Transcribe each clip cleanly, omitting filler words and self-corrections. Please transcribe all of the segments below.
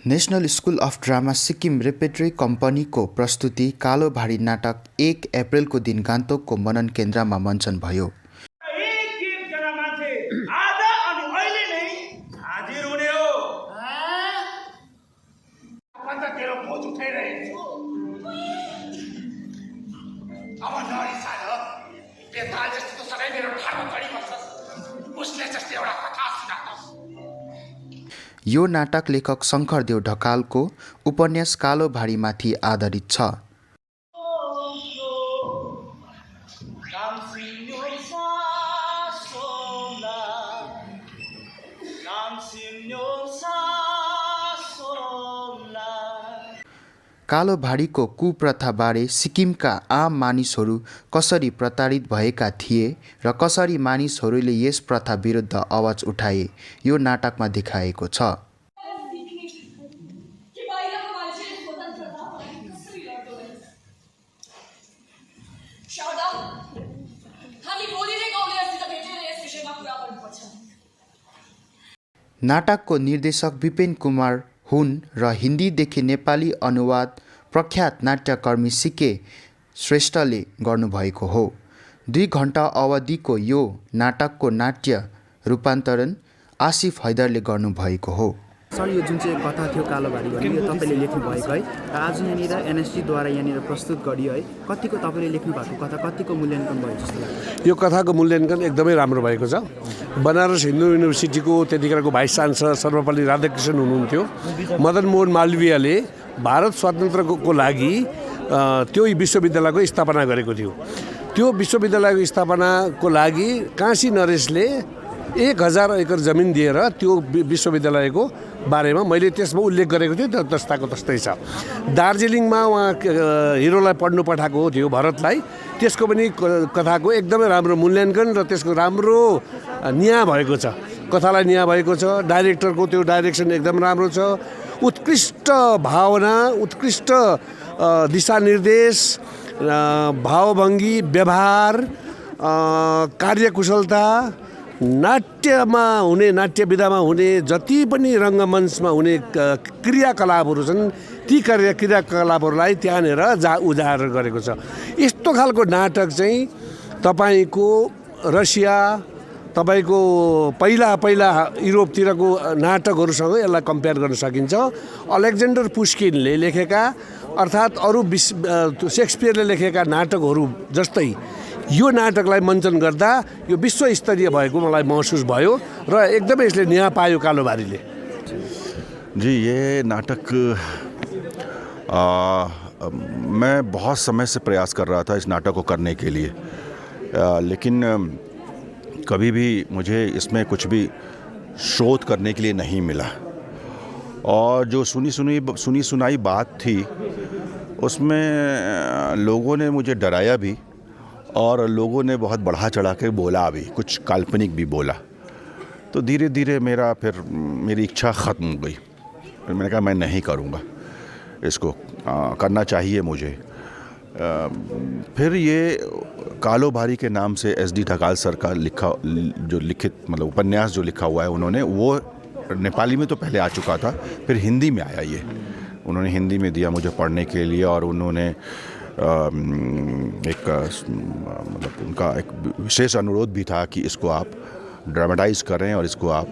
National school of drama Sikkim repertory कम्पनीको प्रस्तुति कालो भाडी नाटक 1 अप्रेलको दिन गान्तोकको मनन केन्द्रमा मञ्चन भयो। यो नाटक लेखक शङ्करदेव ढकालको उपन्यास कालो भाडीमाथि आधारित छ। कालो भाडीको कुप्रथाबारे सिक्किमका आम मानिसहरू कसरी प्रताडित भएका थिए र कसरी मानिसहरूले यस प्रथा विरुद्ध आवाज उठाए यो नाटकमा देखाएको छ। नाटकको निर्देशक विपिन कुमार हुन् र हिन्दीदेखि नेपाली अनुवाद प्रख्यात नाट्यकर्मी सिके श्रेष्ठले गर्नुभएको हो। 2 घण्टा अवधिको यो नाटकको नाट्य रूपान्तरण आसिफ हैदरले गर्नुभएको हो। सर, यो जुन चाहिँ कथा थियो कालो भाडी भन्ने यो तपाईँले लेख्नु भएको है र आज यहाँनिर एनएसटीद्वारा यहाँनिर प्रस्तुत गरियो है, कतिको तपाईँले लेख्नु भएको कथा कतिको मूल्याङ्कन भयो जस्तो लाग्छ? यो कथाको मूल्याङ्कन एकदमै राम्रो भएको छ। बनारस हिन्दू युनिभर्सिटीको त्यतिखेरको भाइस चान्सलर सर्वपल्ली राधाकृष्णन हुनुहुन्थ्यो। मदन मोहन मालवीयले भारत स्वतन्त्रको लागि त्यो विश्वविद्यालयको स्थापना गरेको थियो। त्यो विश्वविद्यालयको स्थापनाको लागि काशी नरेशले 1000 एकड़ जमिन दिएर त्यो विश्वविद्यालयको बारेमा मैले त्यसमा उल्लेख गरेको थिएँ। जस्ताको तस्तै छ। दार्जिलिङमा उहाँ हिरोलाई पढ्नु पठाएको थियो भरतलाई, त्यसको पनि कथाको एकदमै राम्रो मूल्याङ्कन र त्यसको राम्रो न्याय भएको छ। कथालाई न्याय भएको छ। डाइरेक्टरको त्यो डाइरेक्सन एकदम राम्रो छ। उत्कृष्ट भावना, उत्कृष्ट दिशानिर्देश, भावभङ्गी, व्यवहार, कार्यकुशलता, नाट्यमा हुने, नाट्य विधामा हुने जति पनि रङ्गमञ्चमा हुने क्रियाकलापहरू छन् ती क्रियाकलापहरूलाई त्यहाँनिर उजागर गरेको छ। यस्तो खालको नाटक चाहिँ तपाईँको रसिया, तपाईँको पहिला युरोपतिरको नाटकहरूसँग यसलाई कम्पेयर गर्न सकिन्छ। अलेक्जेन्डर पुस्किनले लेखेका अर्थात् अरू सेक्सपियरले लेखेका नाटकहरू जस्तै यो नाटकलाई मञ्चन गर्दा यो विश्वस्तरीय भएको मलाई महसुस भयो र एकदमै यसले न्याय पायो कालो भाडीले। जी, ये नाटक मैं बहुत समय से प्रयास कर रहा था इस नाटक को करने के लिए, लेकिन कभी भी मुझे इसमें कुछ भी शोध करने के लिए नहीं मिला। और जो सुनी सुनाई बात थी उसमें लोगों ने मुझे डराया भी और लोगों ने बहुत बढ़ा चढ़ा के बोला भी, कुछ काल्पनिक भी बोला। तो धीरे धीरे मेरी इच्छा ख़त्म हो गई। फिर मैंने कहा मैं नहीं करूँगा, इसको करना चाहिए मुझे। फिर ये कालो भारी के नाम से SD ढकाल सर का लिखित मतलब उपन्यास जो लिखा हुआ है उन्होंने, वो नेपाली में तो पहले आ चुका था, फिर हिंदी में आया। ये उन्होंने हिंदी में दिया मुझे पढ़ने के लिए और उन्होंने मतलब उनका एक विशेष अनुरोध भी था कि इसको आप ड्रामेटाइज़ करें और इसको आप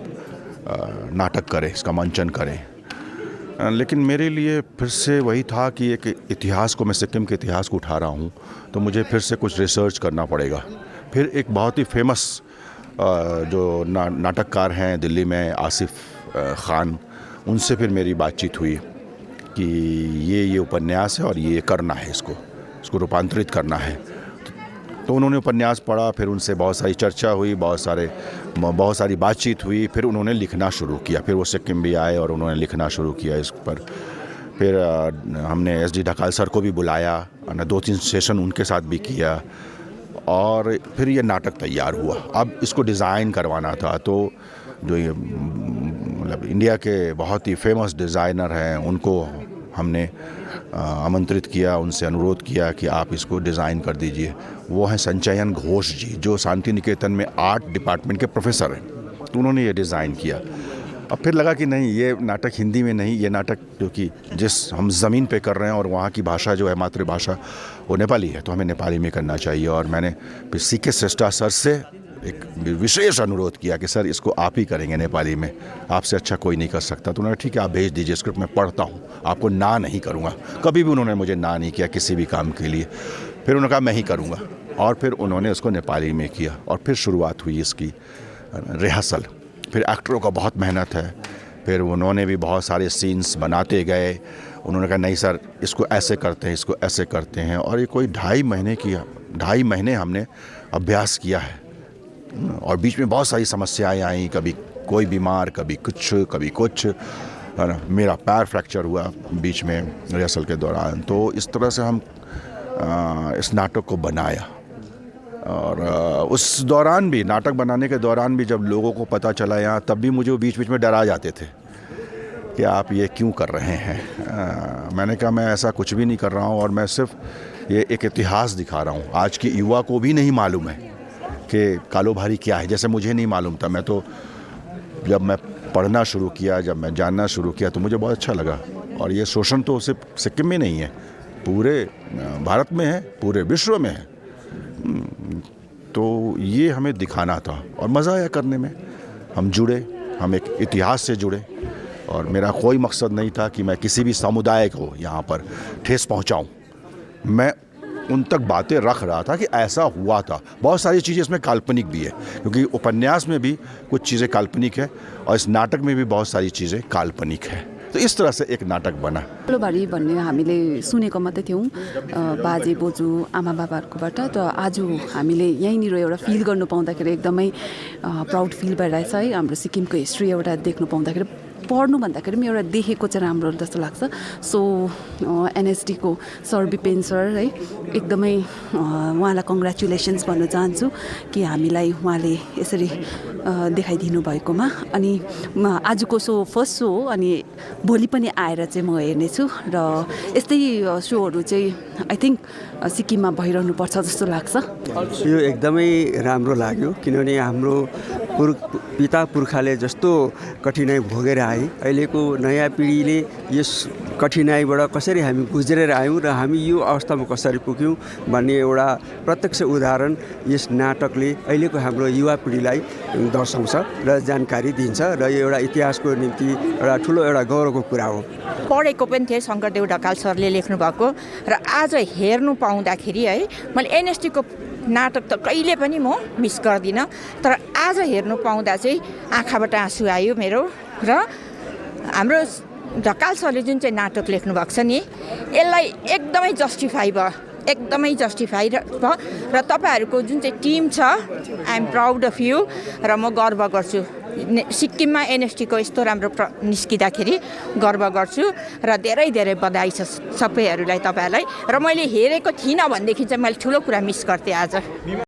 नाटक करें, इसका मंचन करें। लेकिन मेरे लिए फिर से वही था कि एक इतिहास को, मैं सिक्किम के इतिहास को उठा रहा हूँ तो मुझे फिर से कुछ रिसर्च करना पड़ेगा। फिर एक बहुत ही फेमस जो नाटककार हैं दिल्ली में, आसिफ खान, उनसे फिर मेरी बातचीत हुई कि ये उपन्यास है और ये करना है, इसको रूपांतरित करना है। तो उन्होंने उपन्यास पढ़ा, फिर उनसे बहुत सारी चर्चा हुई, बहुत सारी बातचीत हुई। फिर उन्होंने लिखना शुरू किया। फिर वो सिक्किम भी आए और उन्होंने लिखना शुरू किया इस पर। फिर हमने SD ढकाल सर को भी बुलाया, 2-3 सेशन उनके साथ भी किया और फिर ये नाटक तैयार हुआ। अब इसको डिज़ाइन करवाना था, तो जो ये मतलब इंडिया के बहुत ही फेमस डिज़ाइनर हैं उनको हमने आमंत्रित किया, उनसे अनुरोध किया कि आप इसको डिज़ाइन कर दीजिए। वो हैं संचयन घोष जी, जो शांति निकेतन में आर्ट डिपार्टमेंट के प्रोफेसर हैं। तो उन्होंने ये डिज़ाइन किया अब फिर लगा कि नहीं, ये नाटक हिंदी में नहीं, ये नाटक जो कि जिस हम ज़मीन पे कर रहे हैं और वहाँ की भाषा जो है मातृभाषा वो नेपाली है, तो हमें नेपाली में करना चाहिए। और मैंने फिर CK श्रेष्ठा सर से एक विशेष अनुरोध किया कि सर इसको आप ही करेंगे नेपाली में, आपसे अच्छा कोई नहीं कर सकता। तो उन्होंने ठीक है, आप भेज दीजिए स्क्रिप्ट, मैं पढ़ता हूँ, आपको ना नहीं करूँगा। कभी भी उन्होंने मुझे ना नहीं किया किसी भी काम के लिए। फिर उन्होंने कहा मैं ही करूँगा, और फिर उन्होंने उसको नेपाली में किया और फिर शुरुआत हुई इसकी रिहर्सल। फिर एक्टरों का बहुत मेहनत है, फिर उन्होंने भी बहुत सारे सीन्स बनाते गए। उन्होंने कहा नहीं सर इसको ऐसे करते हैं, इसको ऐसे करते हैं, और ये कोई 2.5 महीने हमने अभ्यास किया है। और बीच में बहुत सारी समस्याएं आई, कभी कोई बीमार, कभी कुछ, है ना। मेरा पैर फ्रैक्चर हुआ बीच में रिहर्सल के दौरान। तो इस तरह से हम इस नाटक को बनाया। और उस दौरान भी, नाटक बनाने के दौरान भी जब लोगों को पता चला यहाँ, तब भी मुझे बीच बीच में डरा जाते थे कि आप ये क्यों कर रहे हैं। मैंने कहा मैं ऐसा कुछ भी नहीं कर रहा हूँ, और मैं सिर्फ ये एक इतिहास दिखा रहा हूँ। आज की युवा को भी नहीं मालूम है कि कालोबारी क्या है, जैसे मुझे नहीं मालूम था। मैं तो जब मैं पढ़ना शुरू किया, जब मैं जानना शुरू किया, तो मुझे बहुत अच्छा लगा। और ये शोषण तो सिर्फ सिक्किम में नहीं है, पूरे भारत में है, पूरे विश्व में है। तो ये हमें दिखाना था और मज़ा आया करने में। हम जुड़े, हम एक इतिहास से जुड़े, और मेरा कोई मकसद नहीं था कि मैं किसी भी समुदाय को यहाँ पर ठेस पहुँचाऊँ। मैं उन तक बातें रख रहा था कि ऐसा हुआ था। बहुत सारी चीज़ें इसमें काल्पनिक भी है, क्योंकि उपन्यास में भी कुछ चीज़ें काल्पनिक है और इस नाटक में भी बहुत सारी चीज़ें काल्पनिक है। तो इस तरह से एक नाटक बना। कालोबारी भन्ने हामीले सुनेको मात्रै थियौँ बाजे बोजू आमा बाबाहरूकोबाट। त आज हामीले यहीँनिर एउटा फिल गर्नु पाउँदाखेरि एकदमै प्राउड फिल भइरहेछ है। हाम्रो सिक्किमको हिस्ट्री एउटा देख्नु पाउँदाखेरि, पढ्नु भन्दाखेरि पनि एउटा देखेको चाहिँ राम्रो जस्तो लाग्छ। सो NSD को सर विपेन सर है, एकदमै उहाँलाई कङ्ग्रेचुलेसन्स भन्न चाहन्छु कि हामीलाई उहाँले यसरी देखाइदिनु भएकोमा। अनि आजको सो फर्स्ट सो हो, अनि भोलि पनि आएर चाहिँ म हेर्नेछु। र यस्तै सोहरू चाहिँ आई थिङ्क सिक्किममा भइरहनुपर्छ जस्तो लाग्छ। यो एकदमै राम्रो लाग्यो, किनभने हाम्रो पिता पुर्खाले जस्तो कठिनाइ भोगेर आए, अहिलेको नयाँ पिँढीले यस कठिनाइबाट कसरी हामी गुज्रेर आयौँ र हामी यो अवस्थामा कसरी पुग्यौँ भन्ने एउटा प्रत्यक्ष उदाहरण यस नाटकले अहिलेको हाम्रो युवा पिँढीलाई दर्शाउँछ र जानकारी दिन्छ। र यो एउटा इतिहासको निम्ति एउटा ठुलो एउटा गौरवको कुरा हो। पढेको पनि थिएँ शङ्करदेव ढकाल सरले लेख्नु भएको, र आज हेर्नु पाउँदाखेरि है, मैले NSD को नाटक त कहिले पनि म मिस गर्दिनँ, तर आज हेर्नु पाउँदा चाहिँ आँखाबाट आँसु आयो मेरो। र हाम्रो ढकाल सरले जुन चाहिँ नाटक लेख्नु भएको छ नि, यसलाई एकदमै जस्टिफाई भयो, एकदमै जस्टिफाई भयो। र तपाईँहरूको जुन चाहिँ टिम छ, I am proud of you, र म गर्व गर्छु। सिक्किममा NSD को यस्तो राम्रो निस्किँदाखेरि गर्व गर्छु, र धेरै धेरै बधाई छ सबैहरूलाई, तपाईँहरूलाई। र मैले हेरेको थिइनँ भनेदेखि चाहिँ मैले ठुलो कुरा मिस गर्थेँ आज।